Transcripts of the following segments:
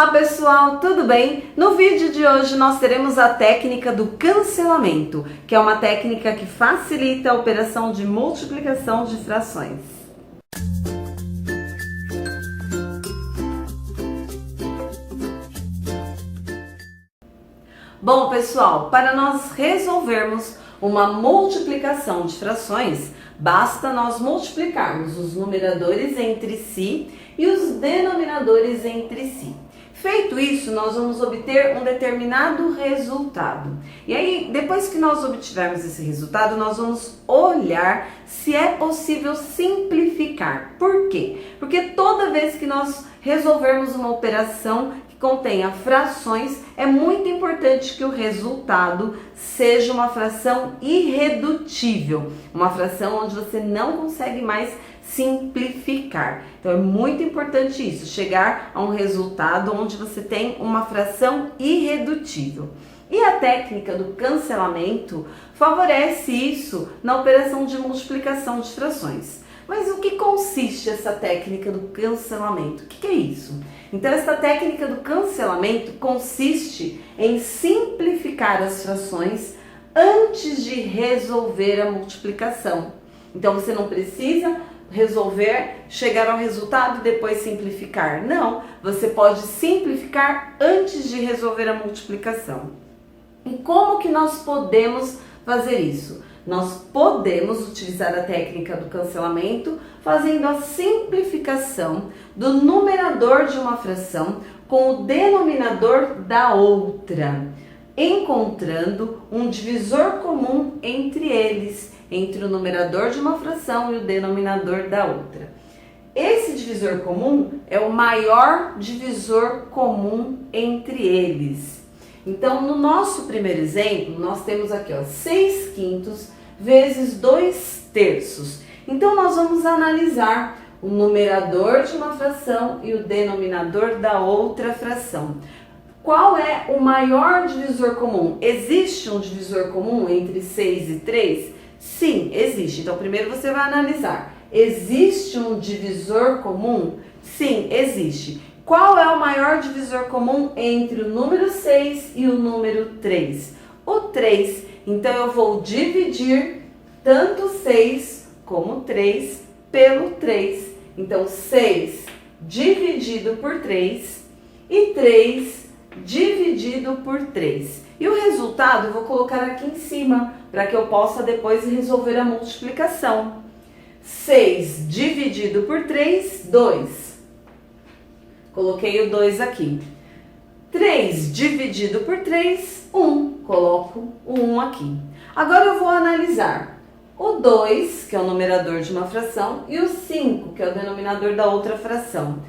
Olá pessoal, tudo bem? No vídeo de hoje nós teremos a técnica do cancelamento, que é uma técnica que facilita a operação de multiplicação de frações. Bom pessoal, para nós resolvermos uma multiplicação de frações, basta nós multiplicarmos os numeradores entre si e os denominadores entre si. Feito isso, nós vamos obter um determinado resultado. E aí, depois que nós obtivermos esse resultado, nós vamos olhar se é possível simplificar. Por quê? Porque toda vez que nós resolvermos uma operação que contenha frações, é muito importante que o resultado seja uma fração irredutível, uma fração onde você não consegue mais simplificar. Então é muito importante isso, chegar a um resultado onde você tem uma fração irredutível. E a técnica do cancelamento favorece isso na operação de multiplicação de frações. Mas o que consiste essa técnica do cancelamento? O que é isso? Então essa técnica do cancelamento consiste em simplificar as frações antes de resolver a multiplicação. Então você não precisa resolver, chegar ao resultado e depois simplificar. Não, você pode simplificar antes de resolver a multiplicação. E como que nós podemos fazer isso? Nós podemos utilizar a técnica do cancelamento fazendo a simplificação do numerador de uma fração com o denominador da outra, encontrando um divisor comum entre eles, entre o numerador de uma fração e o denominador da outra. Esse divisor comum é o maior divisor comum entre eles. Então, no nosso primeiro exemplo, nós temos aqui 6 quintos vezes 2 terços. Então, nós vamos analisar o numerador de uma fração e o denominador da outra fração. Qual é o maior divisor comum? Existe um divisor comum entre 6 e 3? Sim, existe. Então, primeiro você vai analisar. Existe um divisor comum? Sim, existe. Qual é o maior divisor comum entre o número 6 e o número 3? O 3. Então, eu vou dividir tanto 6 como 3 pelo 3. Então, 6 dividido por 3 e 3 dividido por 3. E o resultado eu vou colocar aqui em cima, para que eu possa depois resolver a multiplicação. 6 dividido por 3, 2. Coloquei o 2 aqui. 3 dividido por 3, 1. Coloco o 1 aqui. Agora eu vou analisar o 2, que é o numerador de uma fração, e o 5, que é o denominador da outra fração.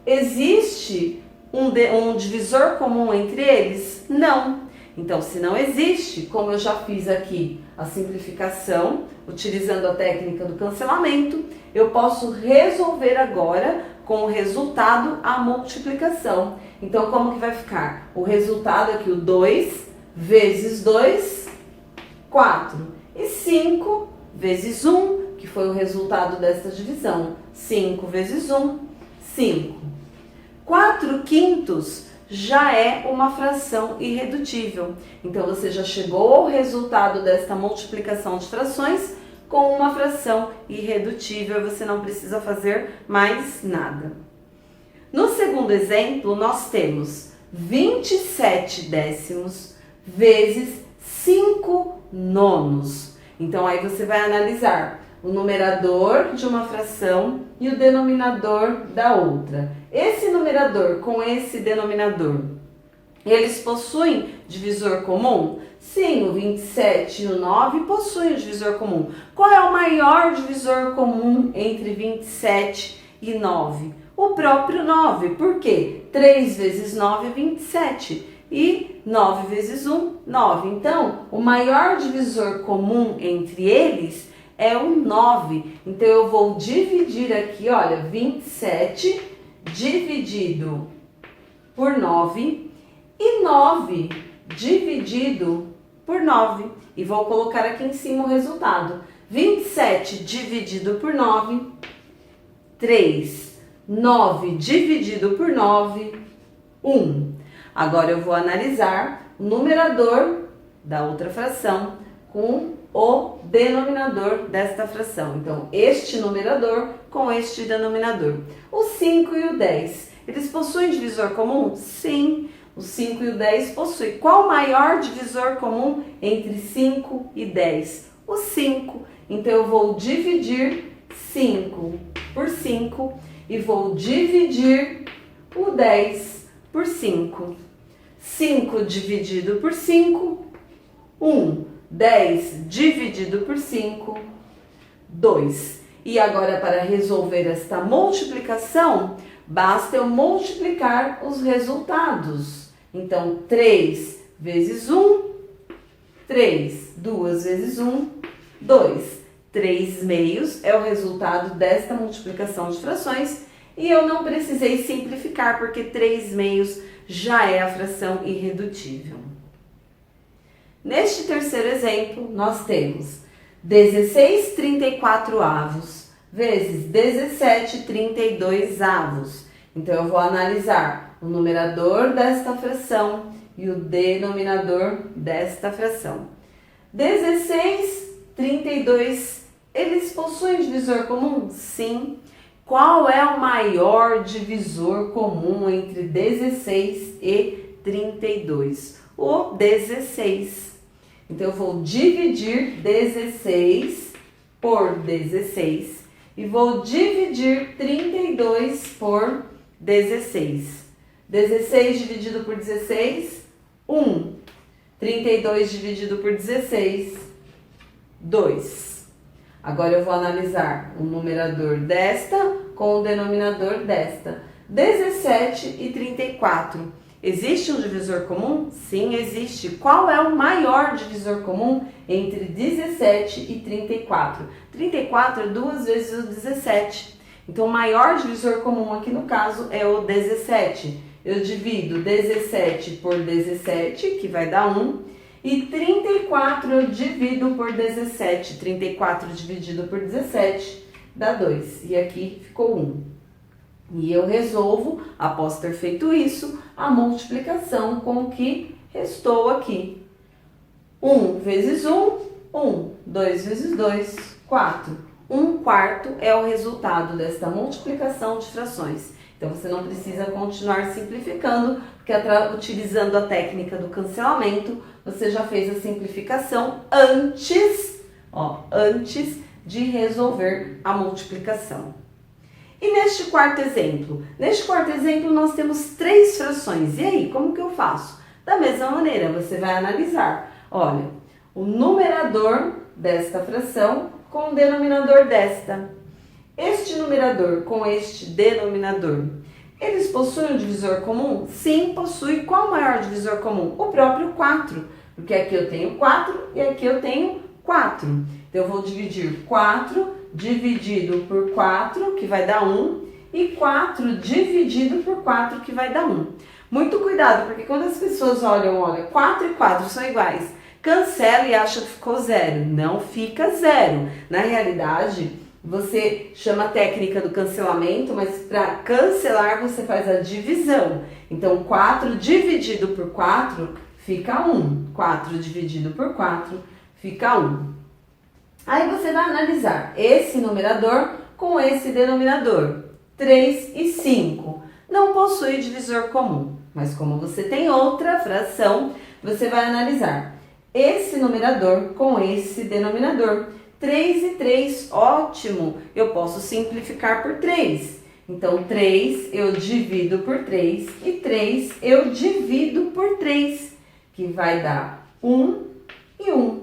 Existe um divisor comum entre eles? Não. Então, se não existe, como eu já fiz aqui a simplificação, utilizando a técnica do cancelamento, eu posso resolver agora com o resultado a multiplicação. Então, como que vai ficar? O resultado aqui, o 2 vezes 2, 4. E 5 vezes 1, que foi o resultado desta divisão. 5 vezes 1, 5. 4 quintos já é uma fração irredutível. Então, você já chegou ao resultado desta multiplicação de frações com uma fração irredutível. Você não precisa fazer mais nada. No segundo exemplo, nós temos 27 décimos vezes 5 nonos. Então, aí você vai analisar o numerador de uma fração e o denominador da outra. Esse numerador com esse denominador, eles possuem divisor comum? Sim, o 27 e o 9 possuem o divisor comum. Qual é o maior divisor comum entre 27 e 9? O próprio 9. Por quê? 3 vezes 9 é 27. E 9 vezes 1, 9. Então, o maior divisor comum entre eles é o 9. Então, eu vou dividir aqui, olha, 27 dividido por 9 e 9 dividido por 9. E vou colocar aqui em cima o resultado. 27 dividido por 9, 3. 9 dividido por 9, 1. Agora eu vou analisar o numerador da outra fração com o denominador desta fração. Então, este numerador com este denominador. O 5 e o 10, eles possuem divisor comum? Sim, o 5 e o 10 possuem. Qual o maior divisor comum entre 5 e 10? O 5. Então, eu vou dividir 5 por 5 e vou dividir o 10 por 5. 5 dividido por 5, 1. 10 dividido por 5, 2. E agora, para resolver esta multiplicação, basta eu multiplicar os resultados. Então, 3 vezes 1, 3. 2 vezes 1, 2. 3 meios é o resultado desta multiplicação de frações. E eu não precisei simplificar, porque 3 meios já é a fração irredutível. Neste terceiro exemplo, nós temos 16 34avos vezes 17 32avos. Então, eu vou analisar o numerador desta fração e o denominador desta fração. 16, 32, eles possuem divisor comum? Sim. Qual é o maior divisor comum entre 16 e 32? O 16. Então, eu vou dividir 16 por 16 e vou dividir 32 por 16. 16 dividido por 16, 1. 32 dividido por 16, 2. Agora eu vou analisar o numerador desta com o denominador desta. 17 e 34. Existe um divisor comum? Sim, existe. Qual é o maior divisor comum entre 17 e 34? 34 é 2 vezes o 17. Então, o maior divisor comum aqui no caso é o 17. Eu divido 17 por 17, que vai dar 1. E 34 eu divido por 17. 34 dividido por 17 dá 2. E aqui ficou 1. E eu resolvo, após ter feito isso, a multiplicação com o que restou aqui. 1 vezes 1, 1. 2 vezes 2, 4. 1/4 é o resultado desta multiplicação de frações. Então, você não precisa continuar simplificando, porque utilizando a técnica do cancelamento, você já fez a simplificação antes de resolver a multiplicação. E neste quarto exemplo? Neste quarto exemplo, nós temos 3 frações. E aí, como que eu faço? Da mesma maneira, você vai analisar. Olha, o numerador desta fração com o denominador desta. Este numerador com este denominador, eles possuem um divisor comum? Sim, possui. Qual o maior divisor comum? O próprio 4. Porque aqui eu tenho 4 e aqui eu tenho 4. Então, eu vou dividir 4 dividido por 4, que vai dar 1, e 4 dividido por 4, que vai dar 1. Muito cuidado, porque quando as pessoas olha, 4 e 4 são iguais, cancela e acha que ficou 0. Não fica 0. Na realidade, você chama a técnica do cancelamento, mas para cancelar você faz a divisão. Então, 4 dividido por 4 fica 1. 4 dividido por 4 fica 1. Aí você vai analisar esse numerador com esse denominador. 3 e 5 não possui divisor comum, mas como você tem outra fração, você vai analisar esse numerador com esse denominador. 3 e 3, ótimo! Eu posso simplificar por 3. Então, 3 eu divido por 3 e 3 eu divido por 3, que vai dar 1 e 1.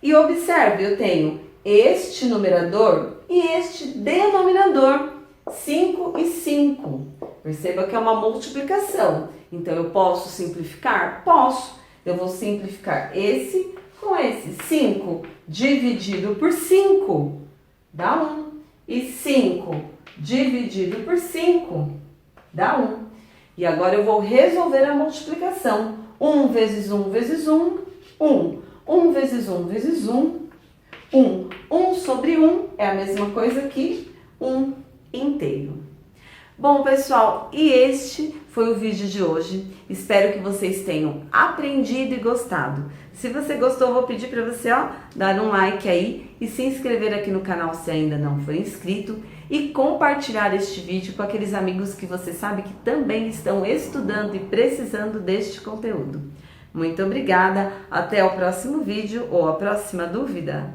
E observe, eu tenho este numerador e este denominador, 5 e 5. Perceba que é uma multiplicação. Então, eu posso simplificar? Posso. Eu vou simplificar esse com esse. 5 dividido por 5 dá 1. E 5 dividido por 5 dá 1. E agora eu vou resolver a multiplicação. 1 vezes 1 vezes 1, 1. 1 vezes 1 vezes 1, 1. 1 sobre 1 é a mesma coisa que 1 inteiro. Bom, pessoal, e este foi o vídeo de hoje. Espero que vocês tenham aprendido e gostado. Se você gostou, eu vou pedir para você dar um like aí e se inscrever aqui no canal se ainda não for inscrito e compartilhar este vídeo com aqueles amigos que você sabe que também estão estudando e precisando deste conteúdo. Muito obrigada, até o próximo vídeo ou a próxima dúvida.